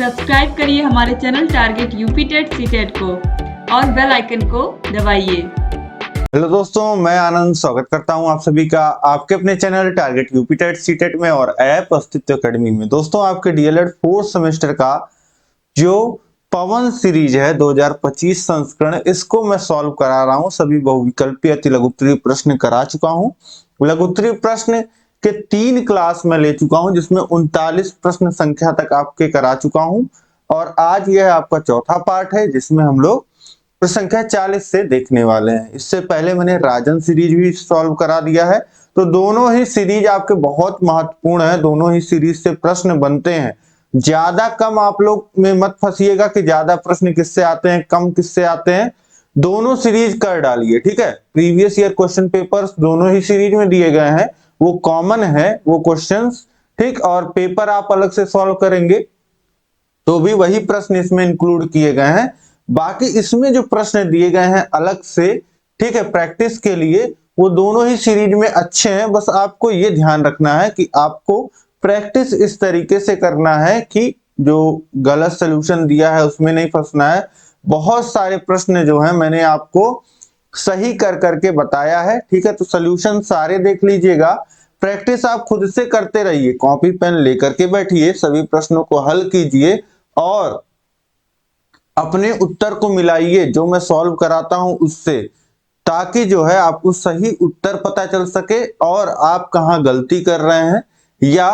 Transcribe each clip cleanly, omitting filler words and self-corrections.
Subscribe करिए हमारे channel target UP TET CTET को और बेल आइकन को दबाइए। हेलो दोस्तों, मैं आनंद स्वागत करता हूं आप सभी का आपके अपने channel target UP TET CTET में और ऐप अस्तित्व एकेडमी में। दोस्तों, आपके डीएलएड फोर्थ सेमेस्टर का जो पवन सीरीज है 2025 संस्करण, इसको मैं सॉल्व करा रहा हूं। सभी बहुविकल्पीय अति लघुत्तरीय प्रश्न करा चुका हूं। लघुत्तरीय प्रश्न के 3 क्लास में ले चुका हूं, जिसमें 39 प्रश्न संख्या तक आपके करा चुका हूं और आज यह आपका चौथा पार्ट है, जिसमें हम लोग प्रश्न संख्या 40 से देखने वाले हैं। इससे पहले मैंने राजन सीरीज भी सॉल्व करा दिया है, तो दोनों ही सीरीज आपके बहुत महत्वपूर्ण है। दोनों ही सीरीज से प्रश्न बनते हैं। ज्यादा कम आप लोग में मत फंसिएगा कि ज्यादा प्रश्न किससे आते हैं, कम किससे आते हैं। दोनों सीरीज कर डालिए, ठीक है। प्रीवियस ईयर क्वेश्चन पेपर्स दोनों ही सीरीज में दिए गए हैं, वो कॉमन है वो क्वेश्चंस, ठीक। और पेपर आप अलग से सॉल्व करेंगे तो भी वही प्रश्न इसमें इंक्लूड किए गए हैं। बाकी इसमें जो प्रश्न दिए गए हैं अलग से, ठीक है, प्रैक्टिस के लिए, वो दोनों ही सीरीज में अच्छे हैं। बस आपको ये ध्यान रखना है कि आपको प्रैक्टिस इस तरीके से करना है कि जो गलत सलूशन दिया है उसमें नहीं फंसना है। बहुत सारे प्रश्न जो है मैंने आपको सही कर करके बताया है, ठीक है। तो सलूशन सारे देख लीजिएगा। प्रैक्टिस आप खुद से करते रहिए, कॉपी पेन लेकर के बैठिए, सभी प्रश्नों को हल कीजिए और अपने उत्तर को मिलाइए जो मैं सॉल्व कराता हूं उससे, ताकि जो है आपको सही उत्तर पता चल सके और आप कहां गलती कर रहे हैं। या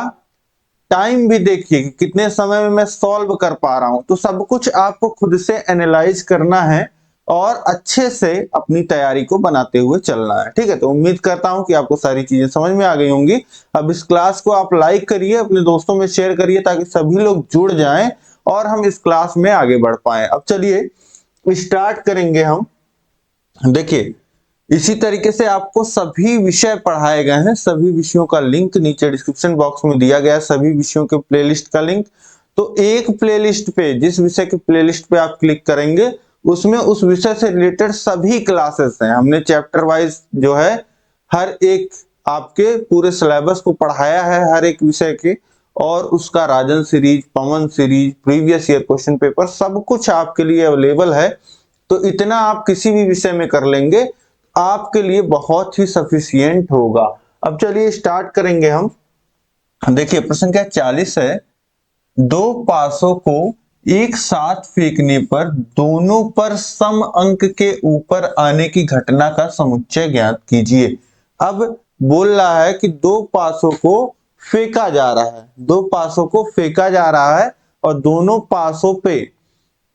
टाइम भी देखिए कि कितने समय में मैं सॉल्व कर पा रहा हूं। तो सब कुछ आपको खुद से एनालाइज करना है और अच्छे से अपनी तैयारी को बनाते हुए चलना है, ठीक है। तो उम्मीद करता हूं कि आपको सारी चीजें समझ में आ गई होंगी। अब इस क्लास को आप लाइक करिए, अपने दोस्तों में शेयर करिए, ताकि सभी लोग जुड़ जाएं और हम इस क्लास में आगे बढ़ पाए। अब चलिए स्टार्ट करेंगे हम। देखिए, इसी तरीके से आपको सभी विषय पढ़ाए गए हैं। सभी विषयों का लिंक नीचे डिस्क्रिप्शन बॉक्स में दिया गया है, सभी विषयों के प्लेलिस्ट का लिंक। तो एक प्लेलिस्ट पे, जिस विषय के प्लेलिस्ट पे आप क्लिक करेंगे उसमें उस विषय से रिलेटेड सभी क्लासेस हैं। हमने चैप्टर वाइज जो है हर एक आपके पूरे सिलेबस को पढ़ाया है, हर एक विषय के, और उसका Rajan series, Pawan series, previous year question paper, सब कुछ आपके लिए अवेलेबल है। तो इतना आप किसी भी विषय में कर लेंगे, आपके लिए बहुत ही सफिशियंट होगा। अब चलिए स्टार्ट करेंगे हम। देखिए, प्रश्न संख्या 40 है। दो पासों को एक साथ फेंकने पर दोनों पर सम अंक के ऊपर आने की घटना का समुच्चय ज्ञात कीजिए। अब बोल रहा है कि दो पासों को फेंका जा रहा है, दो पासों को फेंका जा रहा है और दोनों पासों पे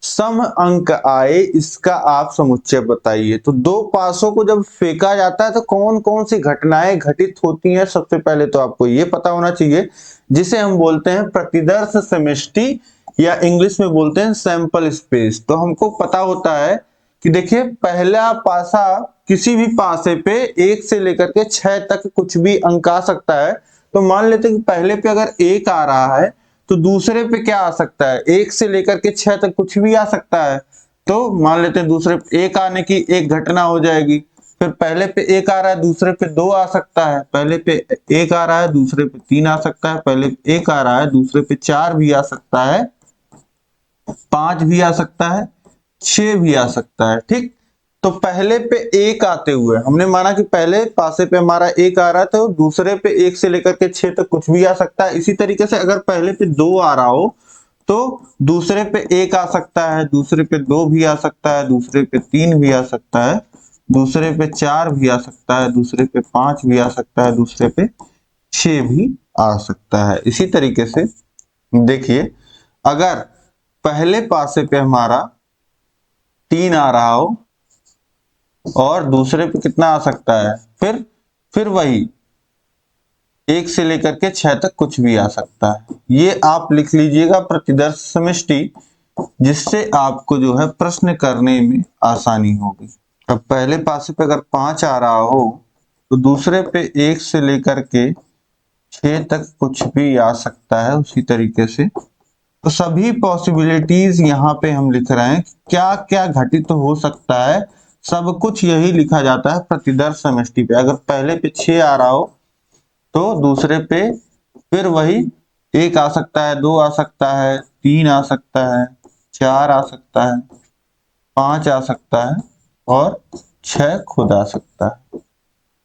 सम अंक आए, इसका आप समुच्चय बताइए। तो दो पासों को जब फेंका जाता है तो कौन कौन सी घटनाएं घटित होती हैं, सबसे पहले तो आपको ये पता होना चाहिए, जिसे हम बोलते हैं प्रतिदर्श समष्टि, या इंग्लिश में बोलते हैं सैंपल स्पेस। तो हमको पता होता है कि देखिए, पहला पासा किसी भी पासे पे 1 से लेकर के 6 तक कुछ भी अंक आ सकता है। तो मान लेते हैं कि पहले पे अगर 1 आ रहा है तो दूसरे पे क्या आ सकता है, 1 से लेकर के 6 तक कुछ भी आ सकता है। तो मान लेते हैं दूसरे पे 1 आने की एक घटना हो जाएगी। फिर पहले पे 1 आ रहा है, दूसरे पे 2 आ सकता है। पहले पे 1 आ रहा है, दूसरे पे 3 आ सकता है। पहले 1 आ रहा है, दूसरे पे 4 भी आ सकता है, 5 भी आ सकता है, 6 भी आ सकता है, ठीक। तो पहले पे 1 आते हुए हमने माना कि पहले पासे पे हमारा 1 आ रहा है, तो दूसरे पे 1 से लेकर के 6 तक कुछ भी आ सकता है। इसी तरीके से अगर पहले पे 2 आ रहा हो तो दूसरे पे 1 आ सकता है, दूसरे पे 2 भी आ सकता है, दूसरे पे 3 भी आ सकता है, दूसरे पे 4 भी आ सकता है, दूसरे पे 5 भी आ सकता है, दूसरे पे 6 भी आ सकता है। इसी तरीके से देखिए, अगर पहले पासे पे हमारा 3 आ रहा हो और दूसरे पे कितना आ सकता है, फिर वही 1 से लेकर के 6 तक कुछ भी आ सकता है। ये आप लिख लीजिएगा प्रतिदर्श समष्टि, जिससे आपको जो है प्रश्न करने में आसानी होगी। अब पहले पासे पे अगर 5 आ रहा हो तो दूसरे पे 1 से लेकर के 6 तक कुछ भी आ सकता है। उसी तरीके से तो सभी पॉसिबिलिटीज यहाँ पे हम लिख रहे हैं, क्या क्या घटित हो सकता है, सब कुछ यही लिखा जाता है प्रतिदर्श समष्टि पे। अगर पहले पे 6 आ रहा हो तो दूसरे पे फिर वही 1 आ सकता है, 2 आ सकता है, 3 आ सकता है, 4 आ सकता है, 5 आ सकता है और 6 खुद आ सकता है।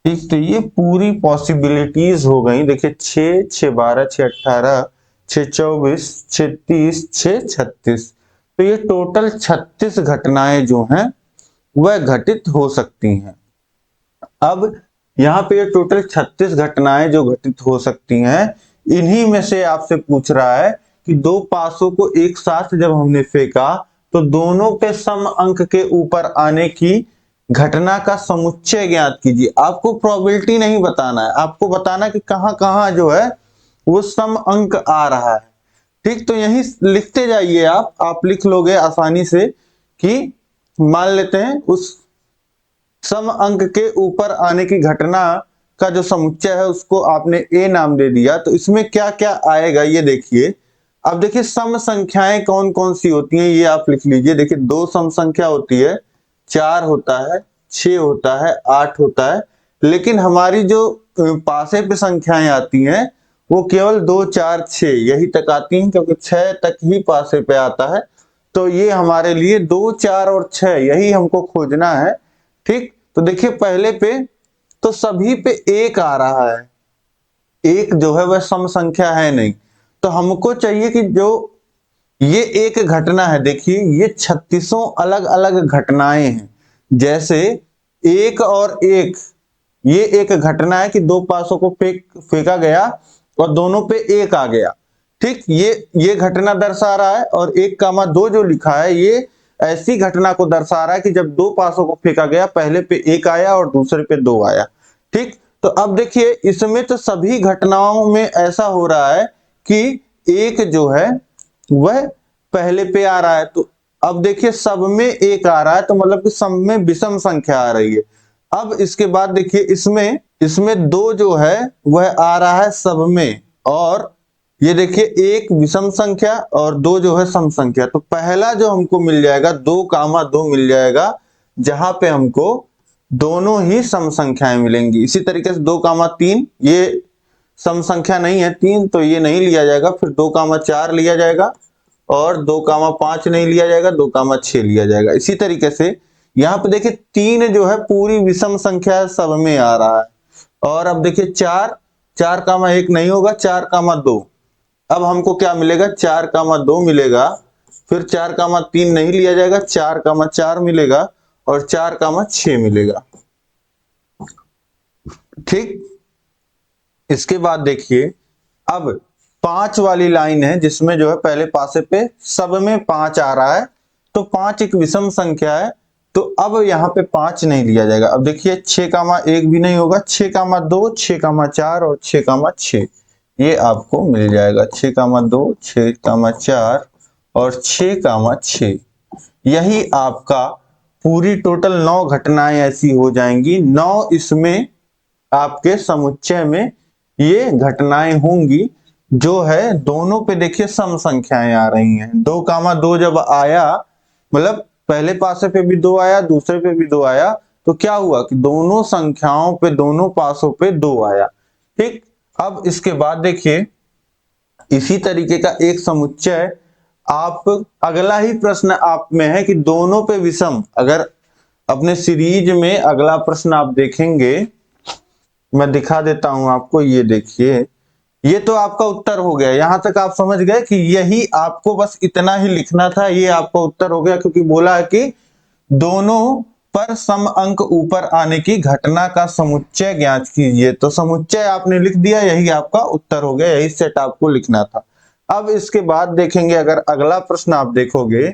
ठीक, तो ये पूरी पॉसिबिलिटीज हो गई। देखिए 6, 6 12, 6 18, 6 24, 6 30, 6 36। तो ये टोटल 36 घटनाएं जो हैं वह घटित हो सकती हैं। अब यहाँ पे ये टोटल 36 घटनाएं जो घटित हो सकती हैं, इन्हीं में से आपसे पूछ रहा है कि दो पासों को एक साथ जब हमने फेंका तो दोनों पे सम अंक के ऊपर आने की घटना का समुच्चय ज्ञात कीजिए। आपको प्रोबेबिलिटी नहीं बताना है, आपको बताना है कि कहां कहां जो है वो सम अंक आ रहा है। ठीक, तो यही लिखते जाइए। आप लिख लोगे आसानी से कि मान लेते हैं उस सम अंक के ऊपर आने की घटना का जो समुच्चय है उसको आपने ए नाम दे दिया, तो इसमें क्या क्या आएगा ये देखिए। अब देखिए सम संख्याएं कौन कौन सी होती हैं ये आप लिख लीजिए। देखिए 2 सम संख्या होती है, 4 होता है, 6 होता है, 8 होता है। लेकिन हमारी जो पासे पे संख्याएं आती हैं वो केवल 2 4 6 यही तक आती हैं, क्योंकि 6 तक ही पासे पे आता है। तो ये हमारे लिए 2 4 और 6 यही हमको खोजना है। ठीक, तो देखिए पहले पे तो सभी पे 1 आ रहा है, 1 जो है वह सम संख्या है नहीं, तो हमको चाहिए कि जो ये एक घटना है, देखिए ये 36 अलग अलग घटनाएं हैं। जैसे 1 और 1 ये एक घटना है कि दो पासों को फेंका गया और दोनों पे 1 आ गया। ठीक, ये घटना दर्शा रहा है। और 1,2 जो लिखा है ये ऐसी घटना को दर्शा रहा है कि जब दो पासों को फेंका गया, पहले पे 1 आया और दूसरे पे 2 आया। ठीक, तो अब देखिए इसमें तो सभी घटनाओं में ऐसा हो रहा है कि 1 जो है वह पहले पे आ रहा है। तो अब देखिए सब में 1 आ रहा है, तो मतलब कि सब में विषम संख्या आ रही है। अब इसके बाद देखिए इसमें 2 जो है वह आ रहा है सब में, और ये देखिए 1 विषम संख्या और 2 जो है सम संख्या। तो पहला जो हमको मिल जाएगा 2,2 मिल जाएगा, जहां पे हमको दोनों ही सम संख्याएं मिलेंगी। इसी तरीके से 2,3 ये सम संख्या नहीं है 3, तो ये नहीं लिया जाएगा। फिर 2,4 लिया जाएगा और 2,5 नहीं लिया जाएगा, 2,6 लिया जाएगा। इसी तरीके से यहाँ पे देखिए 3 जो है पूरी विषम संख्या सब में आ रहा है। और अब देखिए 4,1 नहीं होगा, 4,2। अब हमको क्या मिलेगा, 4,2 मिलेगा। फिर 4,3 नहीं लिया जाएगा, 4,4 मिलेगा और 4,6 मिलेगा। ठीक, इसके बाद देखिए अब 5 वाली लाइन है जिसमें जो है पहले पासे पे सब में 5 आ रहा है, तो 5 एक विषम संख्या है, तो अब यहाँ पे 5 नहीं लिया जाएगा। अब देखिए 6,1 भी नहीं होगा, 6,2, 6,4 और 6,6 ये आपको मिल जाएगा। 6,2, 6,4 और 6,6 यही आपका पूरी टोटल 9 घटनाएं ऐसी हो जाएंगी। 9 इसमें आपके समुच्चय में ये घटनाएं होंगी जो है दोनों पे देखिए सम संख्याएं आ रही हैं। 2,2 जब आया, मतलब पहले पासे पे भी 2 आया, दूसरे पे भी 2 आया, तो क्या हुआ कि दोनों संख्याओं पे, दोनों पासों पे 2 आया। ठीक, अब इसके बाद देखिए इसी तरीके का एक समुच्चय आप, अगला ही प्रश्न आप में है कि दोनों पे विषम। अगर अपने सीरीज में अगला प्रश्न आप देखेंगे, मैं दिखा देता हूं आपको, ये देखिए ये तो आपका उत्तर हो गया। यहां तक आप समझ गए कि यही आपको बस इतना ही लिखना था, ये आपका उत्तर हो गया, क्योंकि बोला है कि दोनों पर सम अंक ऊपर आने की घटना का समुच्चय ज्ञात कीजिए। तो समुच्चय आपने लिख दिया, यही आपका उत्तर हो गया, यही सेट आपको लिखना था। अब इसके बाद देखेंगे, अगर अगला प्रश्न आप देखोगे,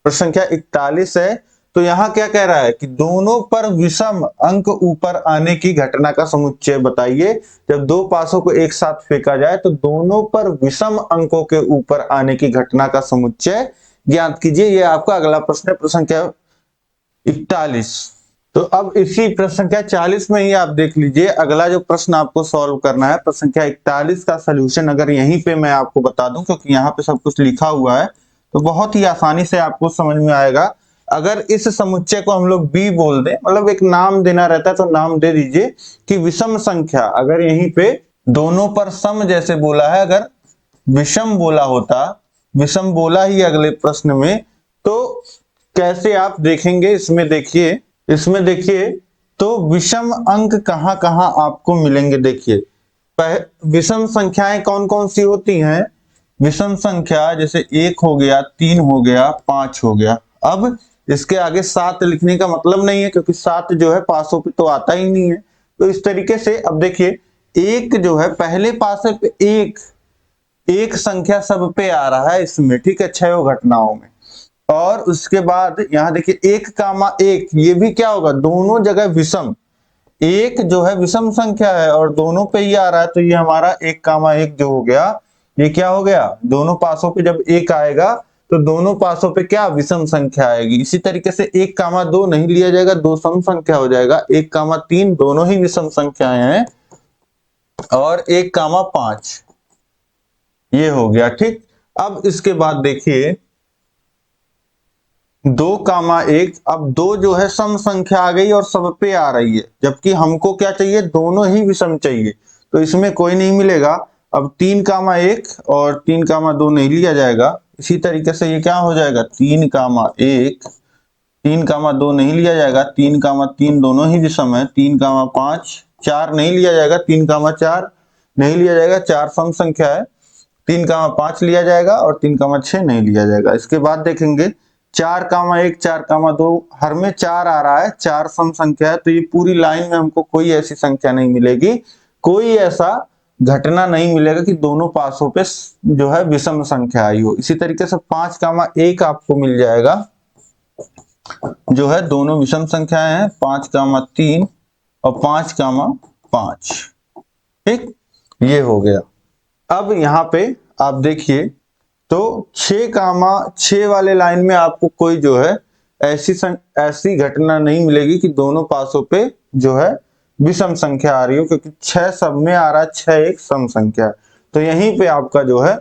प्रश्न संख्या 41 है, तो यहां क्या कह रहा है कि दोनों पर विषम अंक ऊपर आने की घटना का समुच्चय बताइए। जब दो पासों को एक साथ फेंका जाए तो दोनों पर विषम अंकों के ऊपर आने की घटना का समुच्चय ज्ञात कीजिए। यह आपका अगला प्रश्न है, प्रश्न संख्या 41। तो अब इसी प्रश्न संख्या 40 में ही आप देख लीजिए, अगला जो प्रश्न आपको सॉल्व करना है, प्रश्न संख्या 41 का सलूशन अगर यहीं पे मैं आपको बता दूं, क्योंकि यहाँ पे सब कुछ लिखा हुआ है, तो बहुत ही आसानी से आपको समझ में आएगा। अगर इस समुच्चय को हम लोग बी बोल दें, मतलब एक नाम देना रहता है तो नाम दे दीजिए कि विषम संख्या, अगर यहीं पे दोनों पर सम जैसे बोला है, अगर विषम बोला होता, विषम बोला ही अगले प्रश्न में, तो कैसे आप देखेंगे इसमें देखिए तो विषम अंक कहां कहां आपको मिलेंगे। देखिए विषम संख्याएं कौन कौन सी होती हैं। विषम संख्या जैसे 1 हो गया, 3 हो गया, 5 हो गया। अब इसके आगे 7 लिखने का मतलब नहीं है, क्योंकि 7 जो है पासों पे तो आता ही नहीं है। तो इस तरीके से अब देखिए एक जो है पहले पासे पे एक संख्या सब पे आ रहा है इसमें, ठीक है, 6 घटनाओं में। और उसके बाद यहां देखिए 1,1 ये भी क्या होगा, दोनों जगह विषम। एक जो है विषम संख्या है और दोनों पे ही आ रहा है, तो ये हमारा 1,1 जो हो गया, ये क्या हो गया, दोनों पासों पे जब 1 आएगा तो दोनों पासों पे क्या विषम संख्या आएगी। इसी तरीके से 1,2 नहीं लिया जाएगा, 2 सम संख्या हो जाएगा। 1,3 दोनों ही विषम संख्याएं हैं, और 1,5 ये हो गया, ठीक। अब इसके बाद देखिए 2,1, अब 2 जो है सम संख्या आ गई और सब पे आ रही है, जबकि हमको क्या चाहिए, दोनों ही विषम चाहिए, तो इसमें कोई नहीं मिलेगा। अब 3,1 और 3,2 नहीं लिया जाएगा। इसी तरीके से ये क्या हो जाएगा, 3,1, 3,2 नहीं लिया जाएगा। 3,3 दोनों ही विषम है। 3,5 4 नहीं लिया जाएगा। 3,4 नहीं लिया जाएगा, 4 सम संख्या है। 3,5 लिया जाएगा और 3,6 नहीं लिया जाएगा। इसके बाद देखेंगे 4,1 4,2 हर में 4 आ रहा है, 4 सम संख्या है, तो ये पूरी लाइन में हमको कोई ऐसी संख्या नहीं मिलेगी, कोई ऐसा घटना नहीं मिलेगा कि दोनों पासों पे जो है विषम संख्या आई हो। इसी तरीके से 5,1 आपको मिल जाएगा, जो है दोनों विषम संख्याएं हैं, 5,3 और 5,5, ठीक, ये हो गया। अब यहाँ पे आप देखिए तो 6,6 वाले लाइन में आपको कोई जो है ऐसी घटना नहीं मिलेगी कि दोनों पासों पे जो है विषम संख्या आ रही हो, क्योंकि 6 सब में आ रहा है, 6 एक सम संख्या है। तो यहीं पे आपका जो है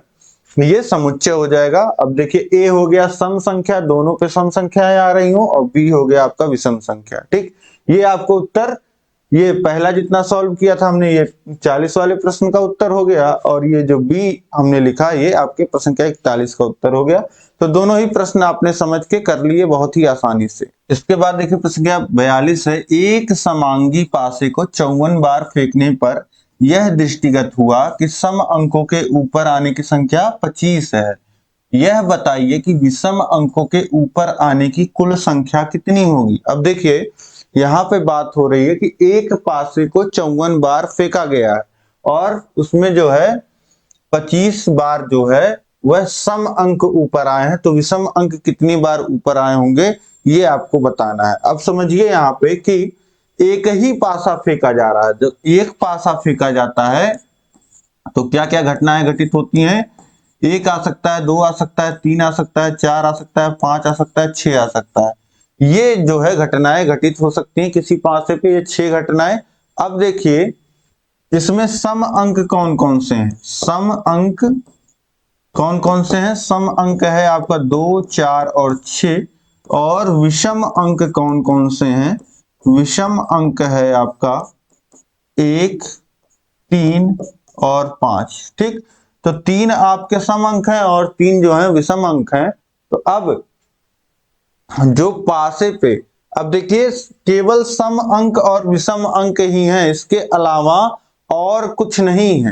ये समुच्चय हो जाएगा। अब देखिए ए हो गया सम संख्या, दोनों पे सम संख्याएं आ रही हो, और बी हो गया आपका विषम संख्या, ठीक। ये आपको उत्तर, ये पहला जितना सॉल्व किया था हमने, ये 40 वाले प्रश्न का उत्तर हो गया, और ये जो बी हमने लिखा ये आपके प्रश्न का 41 का उत्तर हो गया। तो दोनों ही प्रश्न आपने समझ के कर लिए बहुत ही आसानी से। इसके बाद देखिए प्रश्न क्या 42 है, एक समांगी पासे को 54 बार फेंकने पर यह दृष्टिगत हुआ कि सम अंकों के ऊपर आने की संख्या 25 है। यह बताइए कि विषम अंकों के ऊपर आने की कुल संख्या कितनी होगी। अब देखिए यहाँ पे बात हो रही है कि एक पासे को 54 बार फेंका गया है, और उसमें जो है 25 बार जो है वह सम अंक ऊपर आए हैं, तो विषम अंक कितनी बार ऊपर आए होंगे ये आपको बताना है। अब समझिए यहाँ पे कि एक ही पासा फेंका जा रहा है। जब एक पासा फेंका जाता है तो क्या क्या घटनाएं घटित होती हैं, 1 आ सकता है, 2 आ सकता है, 3 आ सकता है, 4 आ सकता है, 5 आ सकता है, 6 आ सकता है। ये जो है घटनाएं घटित हो सकती हैं किसी पासे पे, ये 6 घटनाएं। अब देखिए इसमें सम अंक कौन कौन से हैं, सम अंक कौन कौन से हैं, सम अंक है आपका 2, 4 और 6, और विषम अंक कौन कौन से हैं, विषम अंक है आपका 1, 3 और 5, ठीक। तो 3 आपके सम अंक हैं और 3 जो है विषम अंक हैं। तो अब जो पासे पे, अब देखिए केवल सम अंक और विषम अंक ही हैं, इसके अलावा और कुछ नहीं है,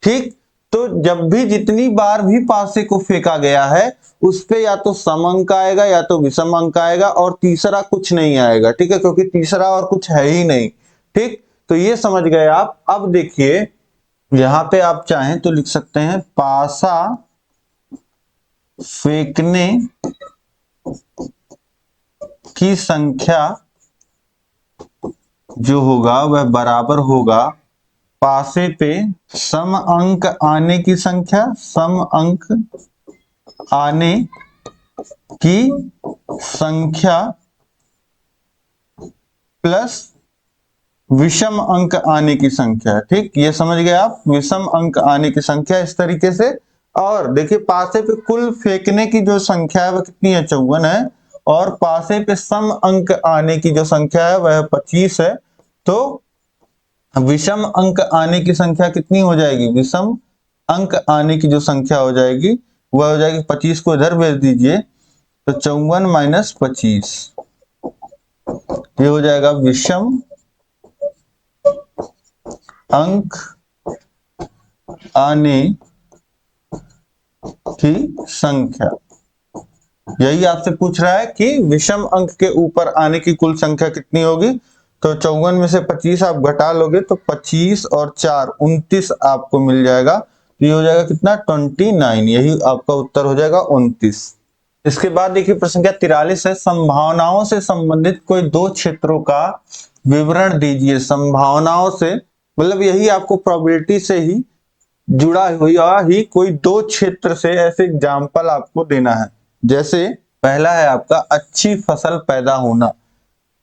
ठीक। तो जब भी जितनी बार भी पासे को फेंका गया है उस पे या तो सम अंक आएगा या तो विषम अंक आएगा, और तीसरा कुछ नहीं आएगा, ठीक है, क्योंकि तीसरा और कुछ है ही नहीं, ठीक। तो ये समझ गए आप। अब देखिए यहां पे आप चाहें तो लिख सकते हैं पासा फेंकने की संख्या जो होगा वह बराबर होगा पासे पे सम अंक आने की संख्या, सम अंक आने की संख्या प्लस विषम अंक आने की संख्या, ठीक। ये समझ गए आप, विषम अंक आने की संख्या इस तरीके से। और देखिए पासे पे कुल फेंकने की जो संख्या है वह कितनी है, 54 है, और पासे पे सम अंक आने की जो संख्या है वह 25 है। तो विषम अंक आने की संख्या कितनी हो जाएगी, विषम अंक आने की जो संख्या हो जाएगी वह हो जाएगी 25 को इधर भेज दीजिए तो 54 माइनस 25, ये हो जाएगा विषम अंक आने की संख्या। यही आपसे पूछ रहा है कि विषम अंक के ऊपर आने की कुल संख्या कितनी होगी। तो 54 में से 25 आप घटा लोगे तो 25 और 4 29 आपको मिल जाएगा। तो ये हो जाएगा कितना 29, यही आपका उत्तर हो जाएगा 29। इसके बाद देखिए प्रश्न संख्या 43 है, संभावनाओं से संबंधित कोई दो क्षेत्रों का विवरण दीजिए। संभावनाओं से मतलब यही आपको प्रोबेबिलिटी से ही जुड़ा हुआ ही कोई दो क्षेत्र से ऐसे एग्जाम्पल आपको देना है। जैसे पहला है आपका अच्छी फसल पैदा होना,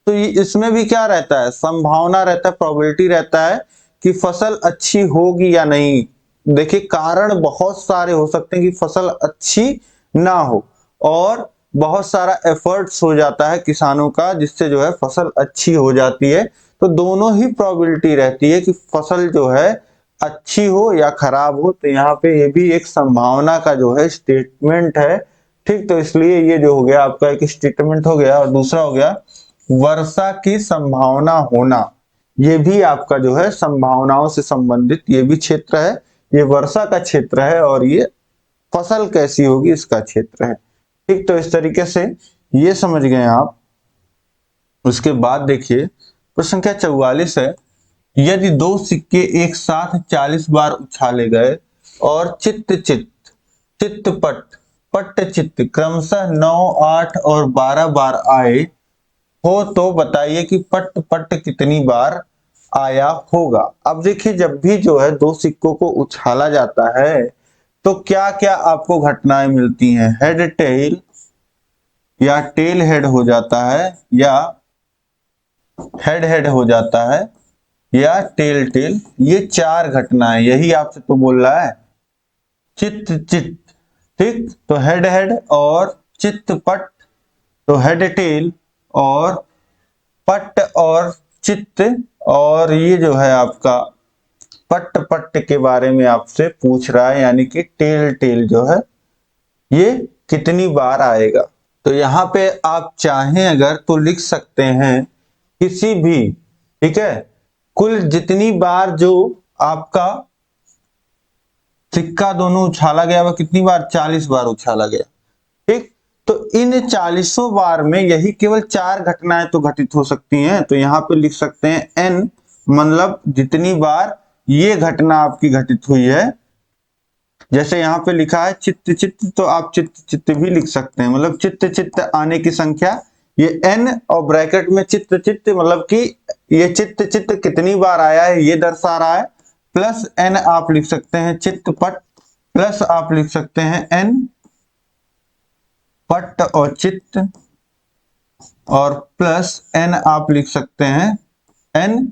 तो ये इसमें भी क्या रहता है, संभावना रहता है, प्रोबेबिलिटी रहता है कि फसल अच्छी होगी या नहीं। देखिए कारण बहुत सारे हो सकते हैं कि फसल अच्छी ना हो, और बहुत सारा एफर्ट्स हो जाता है किसानों का जिससे जो है फसल अच्छी हो जाती है। तो दोनों ही प्रोबेबिलिटी रहती है कि फसल जो है अच्छी हो या खराब हो। तो यहाँ पे ये भी एक संभावना का जो है स्टेटमेंट है, ठीक। तो इसलिए ये जो हो गया आपका एक स्टेटमेंट हो गया। और दूसरा हो गया वर्षा की संभावना होना, ये भी आपका जो है संभावनाओं से संबंधित ये भी क्षेत्र है। ये वर्षा का क्षेत्र है और ये फसल कैसी होगी इसका क्षेत्र है, ठीक। तो इस तरीके से ये समझ गए आप। उसके बाद देखिए प्रश्न संख्या 44 है, यदि दो सिक्के एक साथ 40 बार उछाले गए और चित्त चित्त चित्त पट पट चित्त क्रमशः 9, 8 और 12 बार आए हो तो बताइए कि पट पट कितनी बार आया होगा। अब देखिए जब भी जो है दो सिक्कों को उछाला जाता है तो क्या क्या आपको घटनाएं मिलती हैं, हेड टेल या टेल हेड हो जाता है, या हेड हेड हो जाता है, या टेल टेल। ये चार घटनाएं यही आपसे तो बोल रहा है चित्त चित्त, ठीक। तो हेड हेड और चित्त पट, तो हेड टेल और पट और चित्त, और ये जो है आपका पट पट के बारे में आपसे पूछ रहा है, यानी कि टेल टेल जो है ये कितनी बार आएगा। तो यहाँ पे आप चाहें अगर तो लिख सकते हैं किसी भी, ठीक है, कुल जितनी बार जो आपका सिक्का दोनों उछाला गया वह कितनी बार, 40 बार उछाला गया, ठीक। तो इन 40 बार में यही केवल चार घटनाएं तो घटित हो सकती हैं। तो यहाँ पे लिख सकते हैं n, मतलब जितनी बार ये घटना आपकी घटित हुई है। जैसे यहाँ पे लिखा है चित्त चित्त, तो आप चित्त चित्त भी लिख सकते हैं, मतलब चित्त चित्त आने की संख्या ये n, और ब्रैकेट में चित्त चित्त मतलब कि ये चित्त चित्त कितनी बार आया है ये दर्शा रहा है, प्लस n आप लिख सकते हैं चित्त पट, प्लस आप लिख सकते हैं n पट और चित्त, और प्लस n आप लिख सकते हैं n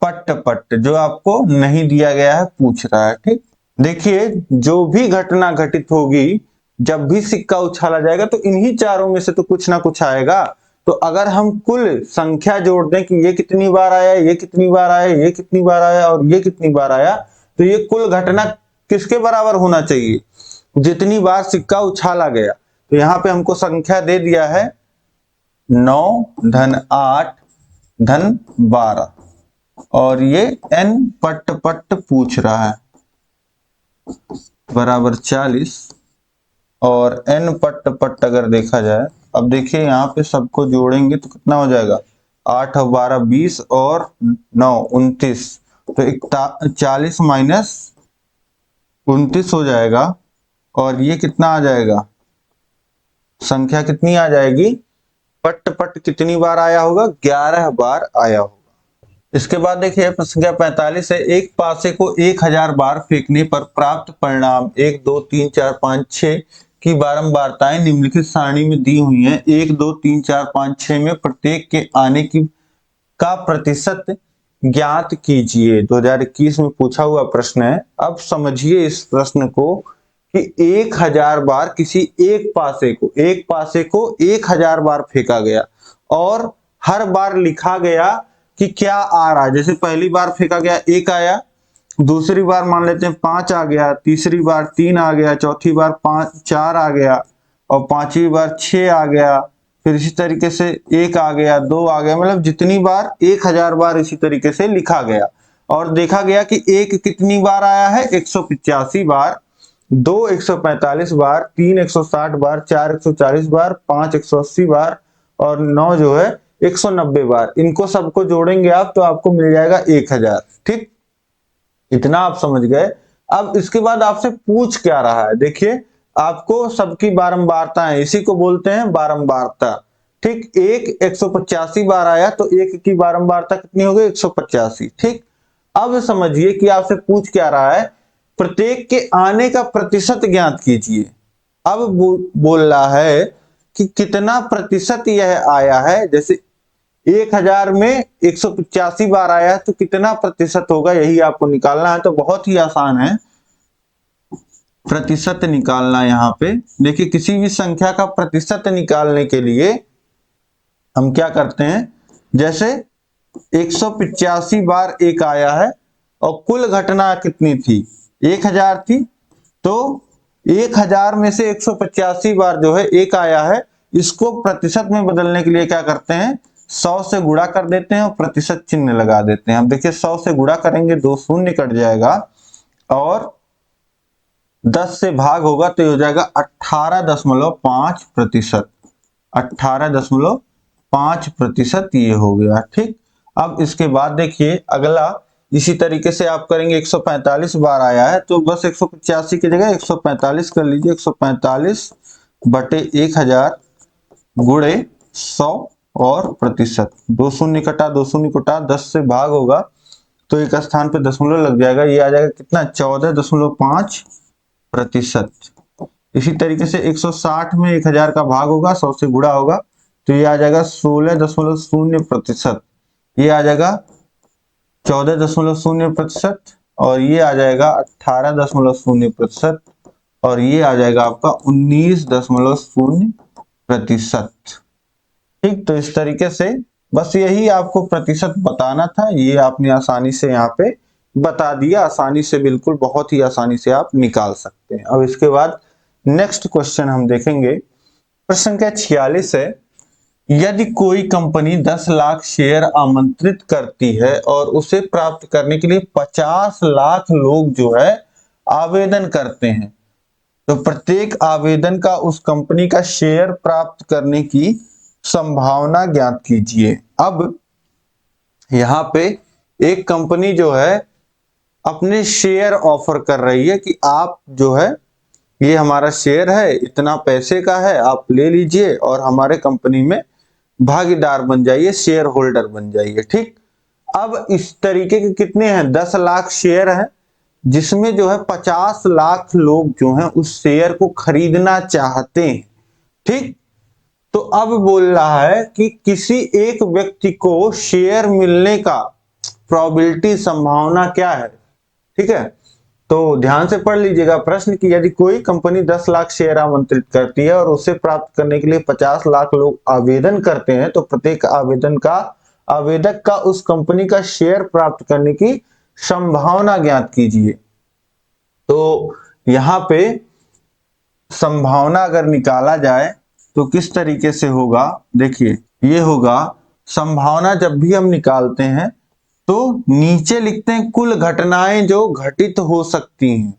पट पट, जो आपको नहीं दिया गया है, पूछ रहा है, ठीक। देखिए जो भी घटना घटित होगी जब भी सिक्का उछाला जाएगा तो इन्हीं चारों में से तो कुछ ना कुछ आएगा। तो अगर हम कुल संख्या जोड़ दें कि ये कितनी बार आया, ये कितनी बार आया, ये कितनी बार आया और ये कितनी बार आया, तो ये कुल घटना किसके बराबर होना चाहिए, जितनी बार सिक्का उछाला गया। तो यहाँ पे हमको संख्या दे दिया है 9 धन 8 धन 12, और ये n पट पट पूछ रहा है बराबर 40, और n पट पट अगर देखा जाए, अब देखिए यहाँ पे सबको जोड़ेंगे तो कितना हो जाएगा, 8 और 12 20 और 9 29, तो 40 माइनस 29 हो जाएगा। और ये कितना आ जाएगा, संख्या कितनी आ जाएगी, पट पट कितनी बार आया होगा, 11 बार आया होगा। इसके बाद देखिए प्रश्न संख्या 45 है, एक पासे को 1000 बार फेंकने पर प्राप्त परिणाम 1 2 3 4 5 6 की बारंबारताएं निम्नलिखित सारणी में दी हुई हैं। 1 2 3 4 5 6 में प्रत्येक के आने की का प्रतिशत ज्ञात कीजिए। 2021 में पूछा हुआ प्रश्न है। अब समझिए इस प्रश्न को कि 1000 बार किसी एक पासे को 1000 बार फेंका गया और हर बार लिखा गया कि क्या आ रहा है। जैसे पहली बार फेंका गया 1 आया, दूसरी बार मान लेते हैं 5 आ गया, तीसरी बार 3 आ गया, चौथी बार 4 आ गया और पांचवी बार 6 आ गया। फिर इसी तरीके से 1 आ गया, 2 आ गया, मतलब जितनी बार 1000 बार इसी तरीके से लिखा गया। और देखा गया कि 1 कितनी बार आया है, 185 बार, 2 145 बार, 3 160 बार, 4 140 बार, 5 180 बार और 9 जो है 190 बार। इनको सबको जोड़ेंगे आप तो आपको मिल जाएगा 1000। ठीक, इतना आप समझ गए। अब इसके बाद आपसे पूछ क्या रहा है, देखिए आपको सबकी बारंबारता है, इसी को बोलते हैं बारंबारता। ठीक, 1 185 बार आया तो 1 की बारंबारता कितनी हो गई, 185। ठीक, अब समझिए कि आपसे पूछ क्या रहा है, प्रत्येक के आने का प्रतिशत ज्ञात कीजिए। अब बोल रहा है कि कितना प्रतिशत यह आया है। जैसे 1000 में 185 बार आया तो कितना प्रतिशत होगा, यही आपको निकालना है। तो बहुत ही आसान है प्रतिशत निकालना। यहाँ पे देखिए, किसी भी संख्या का प्रतिशत निकालने के लिए हम क्या करते हैं, जैसे 185 बार एक आया है और कुल घटना कितनी थी, 1000 थी, तो 1000 में से 185 बार जो है एक आया है, इसको प्रतिशत में बदलने के लिए क्या करते हैं, 100 से गुणा कर देते हैं और प्रतिशत चिन्ह लगा देते हैं। अब देखिए 100 से गुणा करेंगे 2 शून्य कट जाएगा और 10 से भाग होगा तो हो जाएगा 18.5%। 18.5% ये हो गया। ठीक, अब इसके बाद देखिए अगला इसी तरीके से आप करेंगे। 145 बार आया है तो बस 185 की जगह 145 कर लीजिए। 145 बटे 1000 गुणे 100 और प्रतिशत, 2 शून्य कटा, 2 शून्य कटा, 10 से भाग होगा तो एक स्थान पे दशमलव लग जाएगा, ये आ जाएगा कितना, 14.5%। इसी तरीके से 160 में 1000 का भाग होगा, 100 से गुणा होगा तो ये आ जाएगा 16.0%। ये आ जाएगा 14.0% और ये आ जाएगा 18.0% और ये आ जाएगा आपका 19.0%। ठीक, तो इस तरीके से बस यही आपको प्रतिशत बताना था, ये आपने आसानी से यहाँ पे बता दिया। आसानी से, बिल्कुल बहुत ही आसानी से आप निकाल सकते हैं। अब इसके बाद नेक्स्ट क्वेश्चन हम देखेंगे, प्रश्न संख्या 46 है, यदि कोई कंपनी 10 लाख शेयर आमंत्रित करती है और उसे प्राप्त करने के लिए 50 लाख लोग जो है आवेदन करते हैं, तो प्रत्येक आवेदन का उस कंपनी का शेयर प्राप्त करने की संभावना ज्ञात कीजिए। अब यहाँ पे एक कंपनी जो है अपने शेयर ऑफर कर रही है कि आप जो है, ये हमारा शेयर है, इतना पैसे का है, आप ले लीजिए और हमारे कंपनी में भागीदार बन जाइए, शेयर होल्डर बन जाइए। ठीक, अब इस तरीके के कितने हैं, 10 लाख शेयर हैं, जिसमें जो है 50 लाख लोग जो हैं उस शेयर को खरीदना चाहते हैं। ठीक, तो अब बोल रहा है कि किसी एक व्यक्ति को शेयर मिलने का प्रोबेबिलिटी, संभावना क्या है। ठीक है, तो ध्यान से पढ़ लीजिएगा प्रश्न कि यदि कोई कंपनी 10 लाख शेयर आमंत्रित करती है और उसे प्राप्त करने के लिए 50 लाख लोग आवेदन करते हैं, तो प्रत्येक आवेदक का उस कंपनी का शेयर प्राप्त करने की संभावना ज्ञात कीजिए। तो यहाँ पे संभावना अगर निकाला जाए तो किस तरीके से होगा, देखिए ये होगा, संभावना जब भी हम निकालते हैं तो नीचे लिखते हैं कुल घटनाएं जो घटित हो सकती हैं।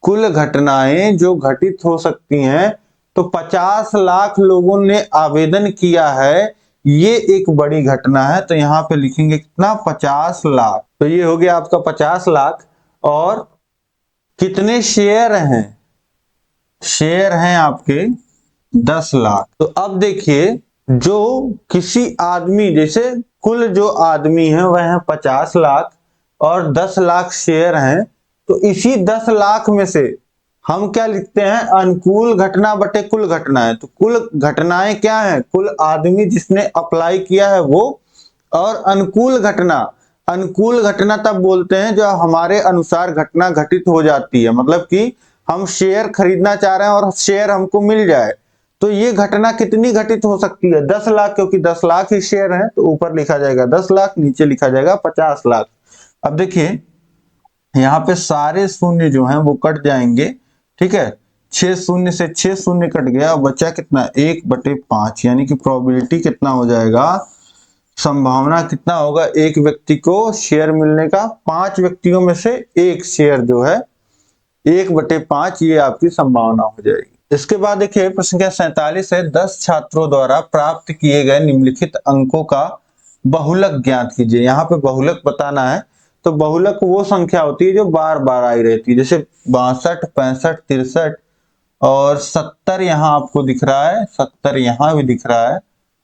कुल घटनाएं जो घटित हो सकती हैं, तो 50 लाख लोगों ने आवेदन किया है, ये एक बड़ी घटना है। तो यहाँ पे लिखेंगे कितना, 50 लाख। तो ये हो गया आपका 50 लाख। और कितने शेयर हैं, शेयर हैं आपके 10 लाख। तो अब देखिए, जो किसी आदमी, जैसे कुल जो आदमी है वह है 50 लाख और 10 लाख शेयर हैं, तो इसी 10 लाख में से हम क्या लिखते हैं, अनुकूल घटना बटे कुल घटनाएं। तो कुल घटनाएं क्या है, कुल आदमी जिसने अप्लाई किया है वो, और अनुकूल घटना तब बोलते हैं जो हमारे अनुसार घटना घटित हो जाती है, मतलब कि हम शेयर खरीदना चाह रहे हैं और शेयर हमको मिल जाए, तो ये घटना कितनी घटित हो सकती है, 10 लाख, क्योंकि 10 लाख ही शेयर हैं तो ऊपर लिखा जाएगा 10 लाख, नीचे लिखा जाएगा 50 लाख। अब देखिए यहाँ पे सारे शून्य जो हैं वो कट जाएंगे, ठीक है। 6 शून्य से 6 शून्य कट गया, बचा कितना 1/5, यानी कि प्रोबेबिलिटी कितना हो जाएगा, संभावना कितना होगा एक व्यक्ति को शेयर मिलने का, 5 व्यक्तियों में से एक शेयर जो है 1/5, ये आपकी संभावना हो जाएगी। इसके बाद देखिए प्रश्न संख्या 47 है, 10 छात्रों द्वारा प्राप्त किए गए निम्नलिखित अंकों का बहुलक ज्ञात कीजिए। यहाँ पे बहुलक बताना है, तो बहुलक वो संख्या होती है जो बार बार आई रहती है, जैसे 62, 65, 63 और 70 यहाँ आपको दिख रहा है, 70 यहाँ भी दिख रहा है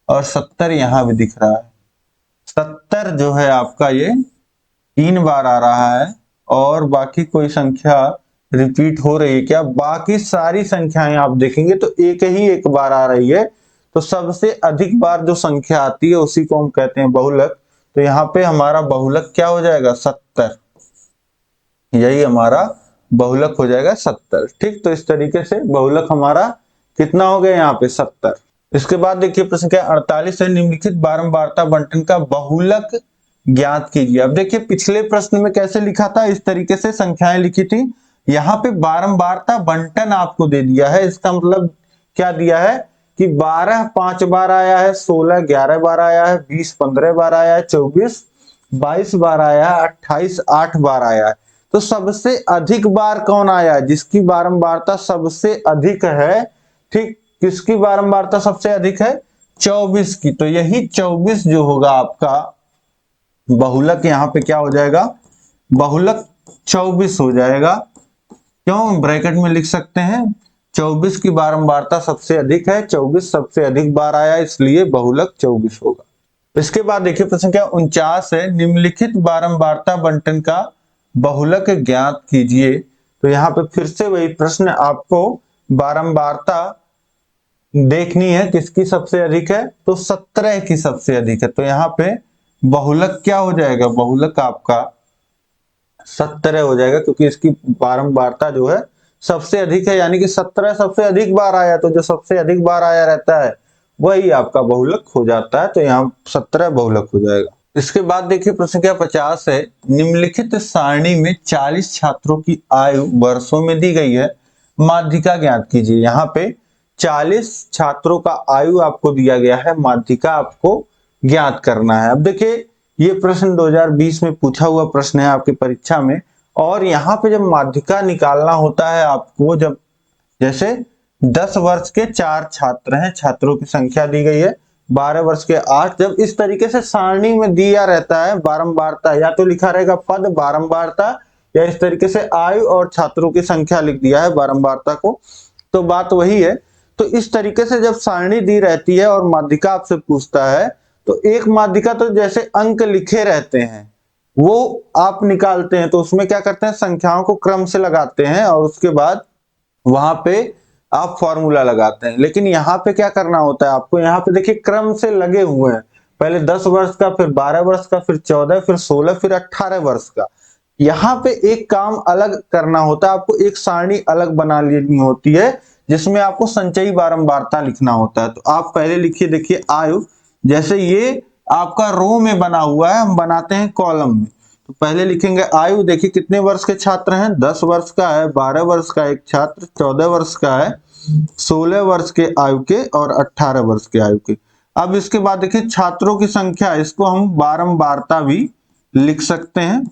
और 70 यहाँ भी दिख रहा है। 70 जो है आपका ये 3 बार आ रहा है, और बाकी कोई संख्या रिपीट हो रही है क्या? बाकी सारी संख्याएं आप देखेंगे तो एक ही एक बार आ रही है, तो सबसे अधिक बार जो संख्या आती है उसी को हम कहते हैं बहुलक। तो यहाँ पे हमारा बहुलक क्या हो जाएगा? 70, यही हमारा बहुलक हो जाएगा 70, ठीक। तो इस तरीके से बहुलक हमारा कितना हो गया यहाँ पे 70। इसके बाद देखिए प्रश्न क्या 48 है, निम्नलिखित बारंबारता बंटन का बहुलक ज्ञात कीजिए। अब देखिए पिछले प्रश्न में कैसे लिखा था, इस तरीके से संख्याएं लिखी थी, यहाँ पे बारंबारता बंटन आपको दे दिया है। इसका मतलब क्या दिया है कि 12 5 बार आया है, 16 11 बार आया है, 20 15 बार आया है, 24 22 बार आया है, 28 8 बार आया है। तो सबसे अधिक बार कौन आया है? जिसकी बारंबारता सबसे अधिक है, ठीक। किसकी बारंबारता सबसे अधिक है? 24 की। तो यही 24 जो होगा आपका बहुलक, यहाँ पे क्या हो जाएगा? बहुलक 24 हो जाएगा। क्यों? ब्रैकेट में लिख सकते हैं, 24 की बारंबारता सबसे अधिक है, 24 सबसे अधिक बार आया, इसलिए बहुलक 24 होगा। इसके बाद देखिए प्रश्न क्या 49 है, निम्नलिखित बारंबारता बंटन का बहुलक ज्ञात कीजिए। तो यहाँ पे फिर से वही प्रश्न, आपको बारंबारता देखनी है किसकी सबसे अधिक है, तो 17 की सबसे अधिक है। तो यहाँ पे बहुलक क्या हो जाएगा? बहुलक आपका 17 हो जाएगा, क्योंकि इसकी बारंबारता जो है सबसे अधिक है, यानी कि 17 सबसे अधिक बार आया, तो जो सबसे अधिक बार आया रहता है वही आपका बहुलक हो जाता है। तो यहाँ 17 बहुलक हो जाएगा। इसके बाद देखिए प्रश्न क्या 50 है, निम्नलिखित सारणी में 40 छात्रों की आयु वर्षों में दी गई है, माध्यिका ज्ञात कीजिए। यहाँ पे 40 छात्रों का आयु आपको दिया गया है, माध्यिका आपको ज्ञात करना है। अब देखिए ये प्रश्न 2020 में पूछा हुआ प्रश्न है आपकी परीक्षा में, और यहाँ पे जब माध्यिका निकालना होता है आपको, जब जैसे 10 वर्ष के 4 छात्र हैं, छात्रों की संख्या दी गई है, 12 वर्ष के 8, जब इस तरीके से सारणी में दिया रहता है बारंबारता, या तो लिखा रहेगा पद बारंबारता, या इस तरीके से आयु और छात्रों की संख्या लिख दिया है बारंबारता को, तो बात वही है। तो इस तरीके से जब सारणी दी रहती है और माध्यिका आपसे पूछता है, तो एक माध्यिका तो जैसे अंक लिखे रहते हैं वो आप निकालते हैं, तो उसमें क्या करते हैं, संख्याओं को क्रम से लगाते हैं और उसके बाद वहां पे आप फॉर्मूला लगाते हैं। लेकिन यहाँ पे क्या करना होता है आपको, यहाँ पे देखिए क्रम से लगे हुए हैं, पहले 10 वर्ष का, फिर 12 वर्ष का, फिर 14, फिर 16, फिर 18 वर्ष का। यहाँ पे एक काम अलग करना होता है आपको, एक सारणी अलग बना लेनी होती है जिसमें आपको संचयी बारंबारता लिखना होता है। तो आप पहले लिखिए, देखिए आयु, जैसे ये आपका रो में बना हुआ है, हम बनाते हैं कॉलम में। तो पहले लिखेंगे आयु, देखिए कितने वर्ष के छात्र हैं, 10 वर्ष का है, 12 वर्ष का एक छात्र, 14 वर्ष का है, 16 वर्ष के आयु के और 18 वर्ष के आयु के। अब इसके बाद देखिए छात्रों की संख्या, इसको हम बारंबारता भी लिख सकते हैं।